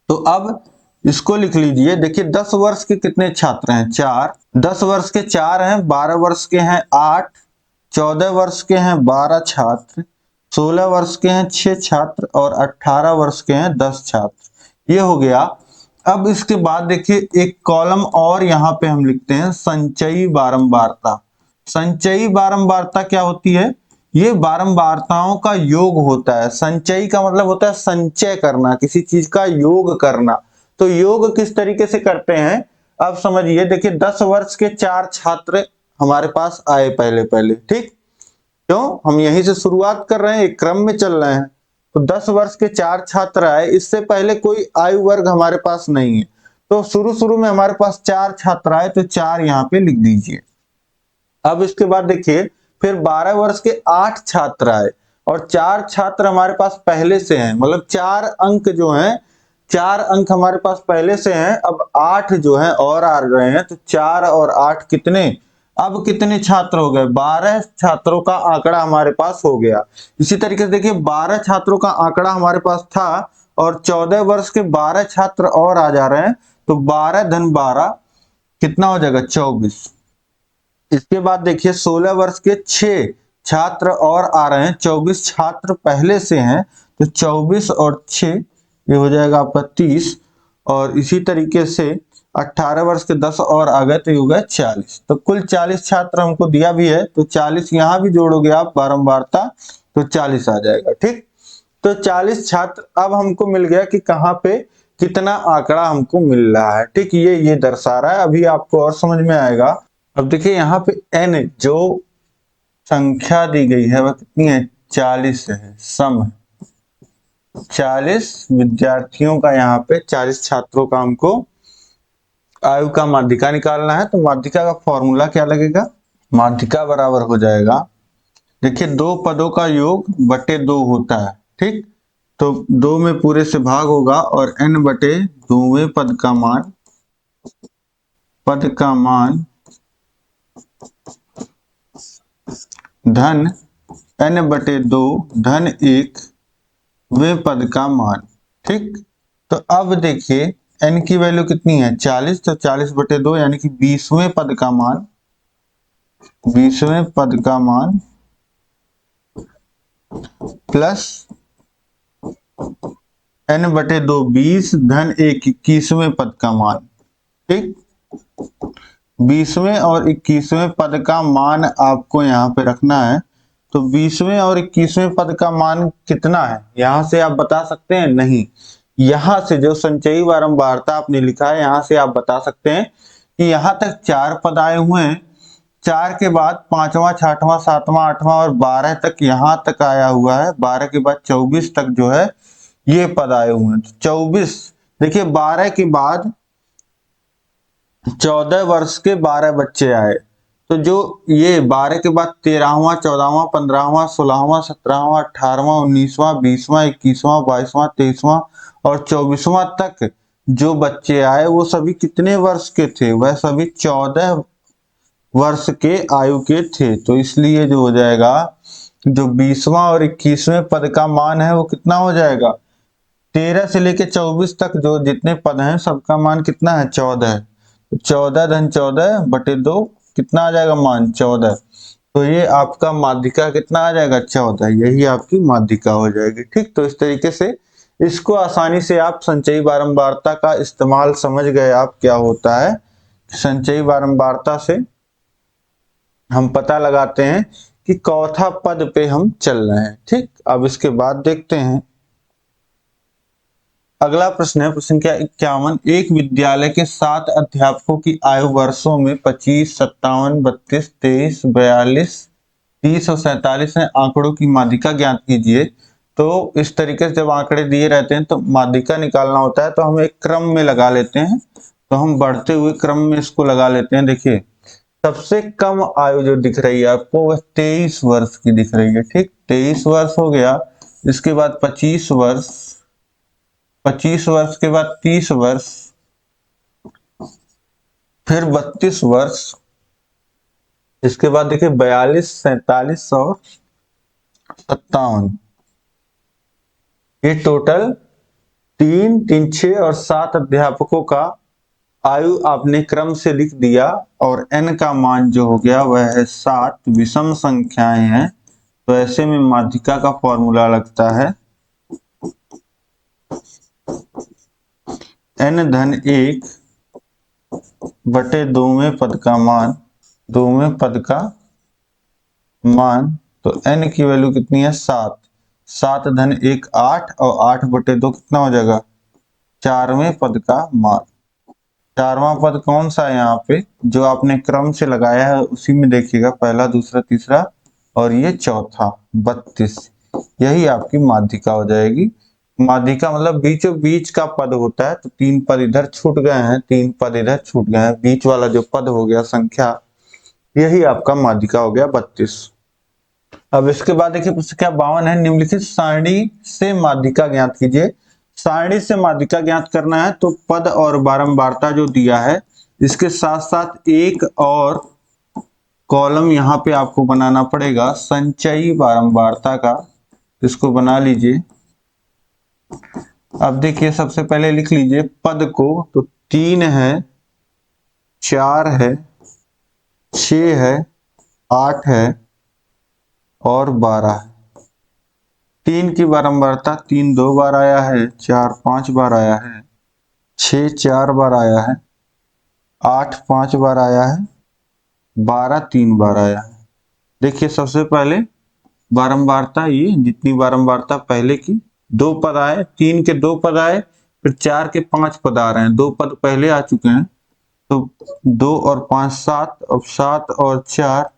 तो अब इसको लिख लीजिए, देखिए 10 वर्ष के कितने छात्र हैं? 4, 10 वर्ष के 4 हैं, 12 वर्ष के हैं 8, 14 वर्ष के हैं 12 छात्र, 16 वर्ष के हैं 6 छात्र और 18 वर्ष के हैं 10 छात्र। ये हो गया। अब इसके बाद देखिए एक कॉलम और यहाँ पे हम लिखते हैं संचयी बारंबारता। संचयी बारंबारता क्या होती है? ये बारंबारताओं का योग होता है। संचयी का मतलब होता है संचय करना, किसी चीज का योग करना। तो योग किस तरीके से करते हैं अब समझिए। देखिए 10 वर्ष के 4 छात्र हमारे पास आए पहले, ठीक। क्यों? हम यहीं से शुरुआत कर रहे हैं, एक क्रम में चल रहे हैं। तो 10 वर्ष के 4 छात्र आए, इससे पहले कोई आयु वर्ग हमारे पास नहीं है, तो शुरू में हमारे पास 4 छात्र आए, तो 4 यहाँ पे लिख दीजिए। अब इसके बाद देखिए फिर 12 वर्ष के 8 छात्र आए और 4 छात्र हमारे पास पहले से हैं, मतलब 4 अंक जो हैं 4 अंक हमारे पास पहले से हैं, अब 8 जो है और आ रहे हैं, तो 4 और 8 कितने, अब कितने छात्र हो गए, 12 छात्रों का आंकड़ा हमारे पास हो गया। इसी तरीके से देखिए 12 छात्रों का आंकड़ा हमारे पास था और 14 वर्ष के 12 छात्र और आ जा रहे हैं, तो 12 धन 12 कितना हो जाएगा, 24। इसके बाद देखिए 16 वर्ष के 6 छात्र और आ रहे हैं, 24 छात्र पहले से हैं, तो 24 और 6 ये हो जाएगा आपका 30। और इसी तरीके से 18 वर्ष के 10 और आ गए, तो ये हो गए 40। तो कुल 40 छात्र हमको दिया भी है, तो 40 यहाँ भी जोड़ोगे आप बारंबारता, तो 40 आ जाएगा। ठीक, तो 40 छात्र अब हमको मिल गया कि कहाँ पे कितना आंकड़ा हमको मिल रहा है। ठीक, ये दर्शा रहा है, अभी आपको और समझ में आएगा। अब देखिए यहाँ पे n जो संख्या दी गई है वह कितनी है, 40 है, सम है। 40 विद्यार्थियों का यहाँ पे 40 छात्रों का हमको आयु का माध्यिका निकालना है। तो माध्यिका का फॉर्मूला क्या लगेगा, माध्यिका बराबर हो जाएगा, देखिए 2 पदों का योग बटे 2 होता है। ठीक, तो 2 में पूरे से भाग होगा और n बटे 2वें पद का मान धन n बटे 2 धन 1 वे पद का मान। ठीक, तो अब देखिए n की वैल्यू कितनी है, 40, तो 40 बटे 2 यानी कि 20वें पद का मान, 20वें पद का मान प्लस n बटे 2 20 धन 1 21वें पद का मान। ठीक, 20वें और 21वें पद का मान आपको यहाँ पे रखना है। तो 20वें और 21वें पद का मान कितना है, यहां से आप बता सकते हैं, नहीं, यहां से जो संचयी बारंबारता आपने लिखा है यहां से आप बता सकते हैं कि यहां तक 4 पद आए हुए हैं, 4 के बाद 5वां 6वां 7वां 8वां और 12 तक यहां तक आया हुआ है, 12 के बाद 24 तक जो है ये पद आए हुए हैं। तो 24 देखिए 12 के बाद 14 वर्ष के 12 बच्चे आए, तो जो ये 12 के बाद 13वां 14वां 15वां 16वां 17वां 18वां 19वां 20वां 21वां 22वां 23वां और 24वां तक जो बच्चे आए वो सभी कितने वर्ष के थे, वह सभी 14 वर्ष के आयु के थे। तो इसलिए जो हो जाएगा, जो 20वां और 21वें पद का मान है वो कितना हो जाएगा, 13 से लेके 24 तक जो जितने पद हैं सबका मान कितना है, 14 है। 14 धन 14 बटे 2 कितना आ जाएगा मान, 14। तो ये आपका माध्यिका कितना आ जाएगा, 14, यही आपकी माध्यिका हो जाएगी। ठीक, तो इस तरीके से इसको आसानी से आप संचयी बारंबारता का इस्तेमाल समझ गए आप क्या होता है। संचयी बारंबारता से हम पता लगाते हैं कि चौथा पद पे हम चल रहे हैं। ठीक, अब इसके बाद देखते हैं अगला प्रश्न है, प्रश्न क्या 51, एक विद्यालय के 7 अध्यापकों की आयु वर्षों में 25, 57, 32, 23, 42, 30 और 47 है, आंकड़ों की माध्यिका ज्ञात कीजिए। तो इस तरीके से जब आंकड़े दिए रहते हैं तो माध्यिका निकालना होता है, तो हम एक क्रम में लगा लेते हैं, तो हम बढ़ते हुए क्रम में इसको लगा लेते हैं। देखिए सबसे कम आयु जो दिख रही है आपको वह 23 वर्ष की दिख रही है। ठीक, 23 वर्ष हो गया, इसके बाद 25 वर्ष, 25 वर्ष के बाद 30 वर्ष, फिर 32 वर्ष, इसके बाद देखिए 42, 47 और 57। ये टोटल 3, 3, 6 और 7 अध्यापकों का आयु आपने क्रम से लिख दिया और n का मान जो हो गया वह है 7, विषम संख्याएं हैं, तो ऐसे में माध्यिका का फॉर्मूला लगता है n धन 1 बटे 2वें पद का मान, 2वें पद का मान, तो n की वैल्यू कितनी है, 7, 7 धन 1 8 और 8 बटे 2 कितना हो जाएगा, 4वें पद का मान। 4वां पद कौन सा है, यहाँ पे जो आपने क्रम से लगाया है उसी में देखिएगा, पहला दूसरा तीसरा और ये चौथा 32, यही आपकी माध्यिका हो जाएगी। माध्यिका मतलब बीचों बीच का पद होता है, तो 3 पद इधर छूट गए हैं, 3 पद इधर छूट गए हैं, बीच वाला जो पद हो गया संख्या, यही आपका माध्यिका हो गया 32। अब इसके बाद देखिए क्या 52 है, निम्नलिखित सारणी से माध्यिका ज्ञात कीजिए। सारणी से माध्यिका ज्ञात करना है तो पद और बारंबारता जो दिया है इसके साथ साथ एक और कॉलम यहाँ पे आपको बनाना पड़ेगा संचयी बारंबारता का। इसको बना लीजिए। अब देखिए सबसे पहले लिख लीजिए पद को, तो 3 है, 4 है, 6 है, 8 है और 12 है। 3 की बारंबारता 3 2 बार आया है, 4 5 बार आया है, 6 4 बार आया है, 8 5 बार आया है, 12 3 बार आया है। देखिए सबसे पहले बारंबारता, ये जितनी बारंबारता पहले की 2 पद आए, 3 के 2 पद आए, फिर 4 के 5 पद आ रहे हैं, 2 पद पहले आ चुके हैं, तो 2 और 5 7, अब 7 और 4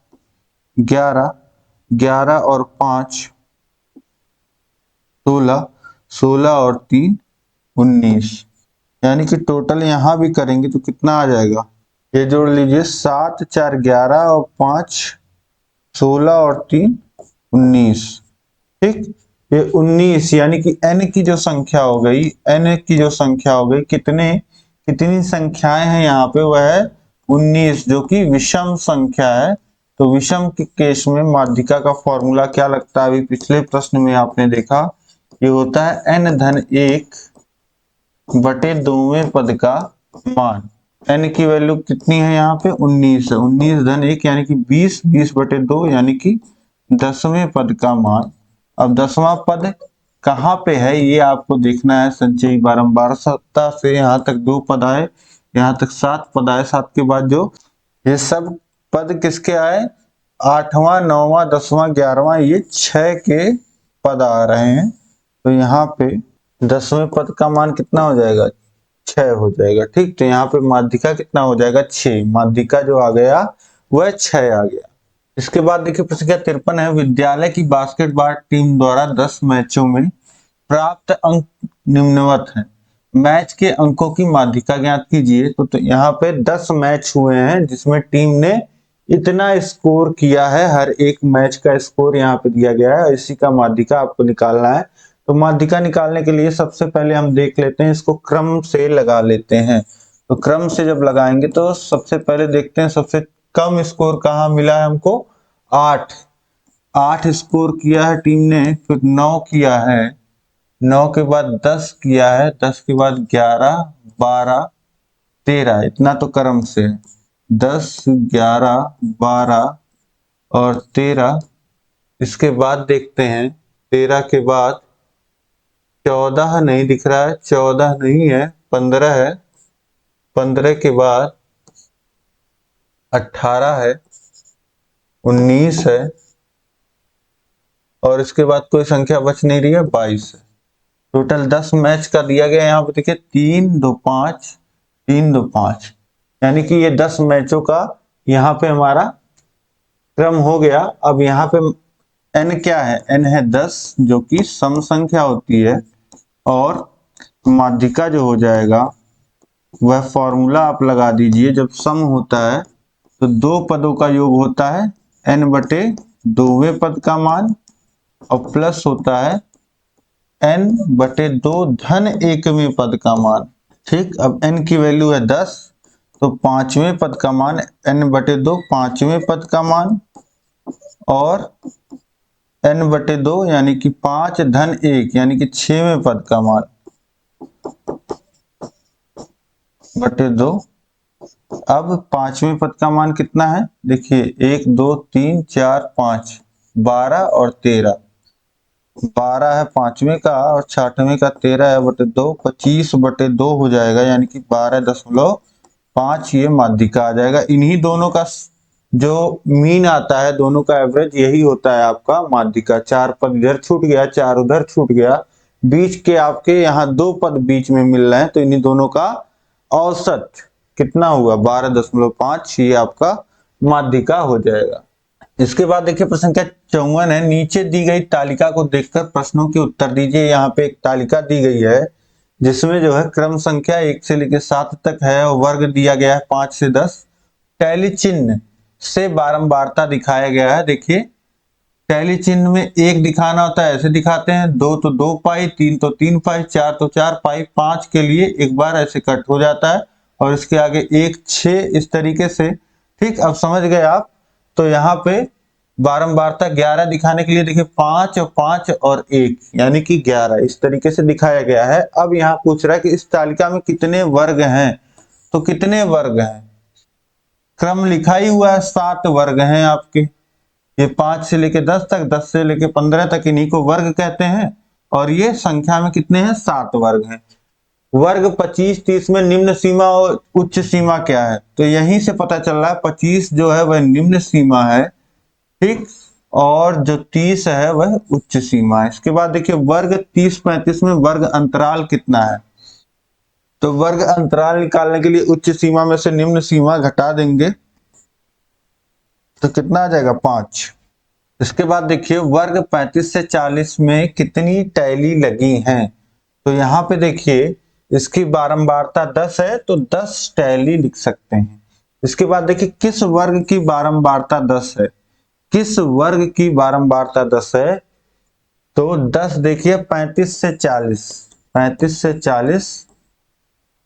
11, 11 और 5 16, 16 और 3 19, यानी कि टोटल यहां भी करेंगे तो कितना आ जाएगा, ये जोड़ लीजिए 7 4 11 और 5 16 और 3 19। ठीक, ये 19 यानी कि n की जो संख्या हो गई, n की जो संख्या हो गई, कितनी संख्याएं हैं यहाँ पे, वह है 19 जो कि विषम संख्या है। तो विषम के केस में माध्यिका का फॉर्मूला क्या लगता है, अभी पिछले प्रश्न में आपने देखा, ये होता है n धन 1 बटे 2वें पद का मान। n की वैल्यू कितनी है यहाँ पे, 19 है, 19 धन 1 यानी कि 20, 20 बटे 2 यानी कि 10वें पद का मान। अब 10वां पद कहाँ पे है ये आपको देखना है। संचयी बारंबारता से यहाँ तक 2 पद आए, यहाँ तक 7 पद आए, 7 के बाद जो ये सब पद किसके आए, 8वां 9वां 10वां 11वां, ये 6 के पद आ रहे हैं। तो यहाँ पे 10वें पद का मान कितना हो जाएगा, 6 हो जाएगा। ठीक, तो यहाँ पे माध्यिका कितना हो जाएगा, 6। माध्यिका जो आ गया वह 6 आ गया। इसके बाद देखिए प्रश्न संख्या 53 है, विद्यालय की बास्केटबॉल टीम द्वारा 10 मैचों में प्राप्त अंक निम्नवत हैं, मैच के अंकों की माध्यिका ज्ञात कीजिए। तो यहाँ पे 10 मैच हुए हैं जिसमें टीम ने इतना स्कोर किया है, हर एक मैच का स्कोर यहाँ पे दिया गया है, इसी का माध्यिका आपको निकालना है। तो माध्यिका निकालने के लिए सबसे पहले हम देख लेते हैं, इसको क्रम से लगा लेते हैं। तो क्रम से जब लगाएंगे तो सबसे पहले देखते हैं सबसे कम स्कोर कहाँ मिला है हमको, 8 स्कोर किया है टीम ने, फिर 9 किया है, 9 के बाद 10 किया है, 10 के बाद 11 12 13, इतना तो क्रम से है, 10 11 12 और 13। इसके बाद देखते हैं 13 के बाद 14 नहीं दिख रहा है, 14 नहीं है, 15 है, 15 के बाद 18 है, 19 है और इसके बाद कोई संख्या बच नहीं रही है, 22 है। टोटल 10 मैच का दिया गया यहाँ पे देखिए 3 2 5 3 2 5, यानी कि ये 10 मैचों का यहाँ पे हमारा क्रम हो गया। अब यहाँ पे n क्या है, n है 10 जो कि सम संख्या होती है, और माध्यिका जो हो जाएगा वह फॉर्मूला आप लगा दीजिए, जब सम होता है तो 2 पदों का योग होता है n बटे 2वें पद का मान, और प्लस होता है n बटे 2 धन 1वें पद का मान। ठीक, अब n की वैल्यू है 10, तो 5वें पद का मान n बटे 2 5वें पद का मान, और n बटे 2 यानी कि 5 धन 1 यानी कि 6वें पद का मान बटे 2। अब 5वें पद का मान कितना है, देखिए 1 2 3 4 5 12 और 13, 12 है 5वें का और 6वें का 13 है बटे 2, 25 बटे 2 हो जाएगा, यानी कि 12.5 ये माध्यिका आ जाएगा। इन्हीं दोनों का जो मीन आता है, दोनों का एवरेज यही होता है आपका माध्यिका। 4 पद इधर छूट गया, 4 उधर छूट गया, बीच के आपके यहाँ 2 पद बीच में मिल रहे हैं, तो इन्हीं दोनों का औसत कितना हुआ, 12.5, ये आपका माध्यिका हो जाएगा। इसके बाद देखिए प्रश्न संख्या 54 है, नीचे दी गई तालिका को देखकर प्रश्नों के उत्तर दीजिए। यहाँ पे एक तालिका दी गई है जिसमें जो है क्रम संख्या 1 से लेकर 7 तक है, और वर्ग दिया गया है 5 से 10, टैली चिन्ह से बारंबारता दिखाया गया है। देखिए टैली चिन्ह में 1 दिखाना होता है, ऐसे दिखाते हैं, 2 तो 2 पाई, 3 तो 3 पाई, 4 तो 4 पाई, 5 के लिए एक बार ऐसे कट हो जाता है और इसके आगे 1 6 इस तरीके से। ठीक, अब समझ गए आप। तो यहाँ पे बारंबारता 11 दिखाने के लिए देखिए 5 और 5 और 1 यानी कि 11 इस तरीके से दिखाया गया है। अब यहाँ पूछ रहा है कि इस तालिका में कितने वर्ग हैं, तो कितने वर्ग हैं, क्रम लिखा ही हुआ है, 7 वर्ग हैं आपके। ये 5 से लेके 10 तक, 10 से लेके 15 तक, इन्हीं को वर्ग कहते हैं। और ये संख्या में कितने हैं, 7 वर्ग हैं। वर्ग 25 30 में निम्न सीमा और उच्च सीमा क्या है, तो यहीं से पता चल रहा है 25 जो है वह निम्न सीमा है, ठीक, और जो 30 है वह उच्च सीमा है। इसके बाद देखिए वर्ग 30 35 में वर्ग अंतराल कितना है, तो वर्ग अंतराल निकालने के लिए उच्च सीमा में से निम्न सीमा घटा देंगे तो कितना आ जाएगा, 5। इसके बाद देखिए वर्ग 35 से 40 में कितनी टैली लगी हैं, तो यहाँ पे देखिए इसकी बारंबारता 10 है तो 10 टैली लिख सकते हैं। इसके बाद देखिए किस वर्ग की बारंबारता 10 है, किस वर्ग की बारंबारता 10 है, तो 10 देखिए 35 से 40, 35 से 40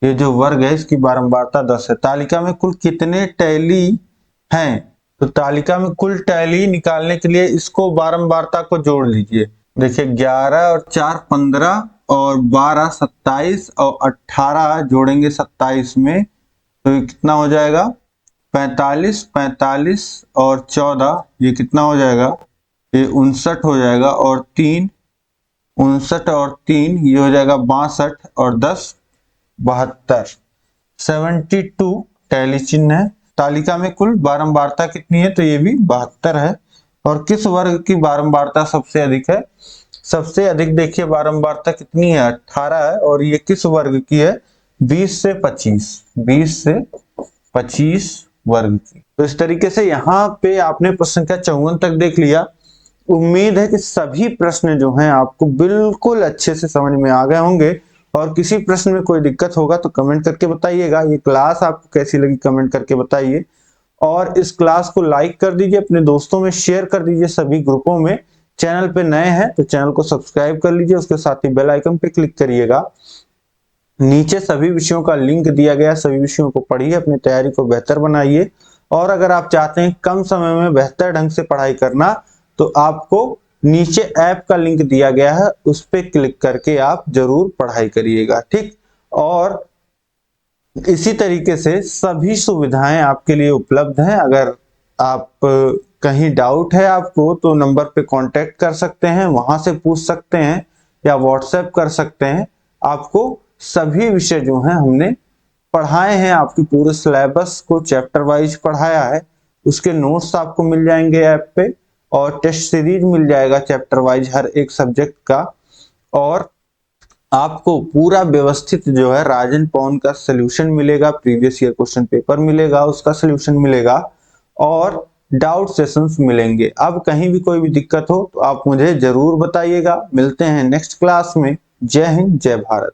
ये जो वर्ग है इसकी बारंबारता 10 है। तालिका में कुल कितने टैली हैं, तो तालिका में कुल टैली निकालने के लिए इसको बारंबारता को जोड़ लीजिए। देखिए 11 और 4 15 और 12 27 और 18 जोड़ेंगे 27 में, तो ये कितना हो जाएगा, 45 45 और 14 ये कितना हो जाएगा, ये 59 हो जाएगा, और 3 59 और 3 ये हो जाएगा 62 और 10 72, 72 टैली चिन्ह है। तालिका में कुल बारंबारता कितनी है, तो ये भी 72 है। और किस वर्ग की बारंबारता सबसे अधिक है, सबसे अधिक देखिए बारंबारता कितनी है, 18 है, और ये किस वर्ग की है, 20 से 25, 20 से 25 वर्ग की। तो इस तरीके से यहाँ पे आपने प्रश्न संख्या 54 तक देख लिया। उम्मीद है कि सभी प्रश्न जो हैं आपको बिल्कुल अच्छे से समझ में आ गए होंगे, और किसी प्रश्न में कोई दिक्कत होगा तो कमेंट करके बताइएगा। ये क्लास आपको कैसी लगी कमेंट करके बताइए, और इस क्लास को लाइक कर दीजिए, अपने दोस्तों में शेयर कर दीजिए सभी ग्रुपों में। चैनल पे नए हैं तो चैनल को सब्सक्राइब कर लीजिए, उसके साथ ही बेल आइकन पे क्लिक करिएगा। नीचे सभी विषयों का लिंक दिया गया, सभी विषयों को पढ़िए, अपनी तैयारी को बेहतर बनाइए। और अगर आप चाहते हैं कम समय में बेहतर ढंग से पढ़ाई करना, तो आपको नीचे ऐप का लिंक दिया गया है, उस पर क्लिक करके आप जरूर पढ़ाई करिएगा, ठीक। और इसी तरीके से सभी सुविधाएं आपके लिए उपलब्ध हैं। अगर आप कहीं डाउट है आपको तो नंबर पे कांटेक्ट कर सकते हैं, वहां से पूछ सकते हैं, या व्हाट्सएप कर सकते हैं। आपको सभी विषय जो हैं हमने पढ़ाए हैं, आपकी पूरे सिलेबस को चैप्टर वाइज पढ़ाया है। उसके नोट्स आपको मिल जाएंगे ऐप पे, और टेस्ट सीरीज मिल जाएगा चैप्टर वाइज हर एक सब्जेक्ट का। और आपको पूरा व्यवस्थित जो है राजन पवन का सलूशन मिलेगा, प्रीवियस ईयर क्वेश्चन पेपर मिलेगा, उसका सलूशन मिलेगा, और डाउट सेशंस मिलेंगे। अब कहीं भी कोई भी दिक्कत हो तो आप मुझे जरूर बताइएगा। मिलते हैं नेक्स्ट क्लास में। जय हिंद, जय भारत।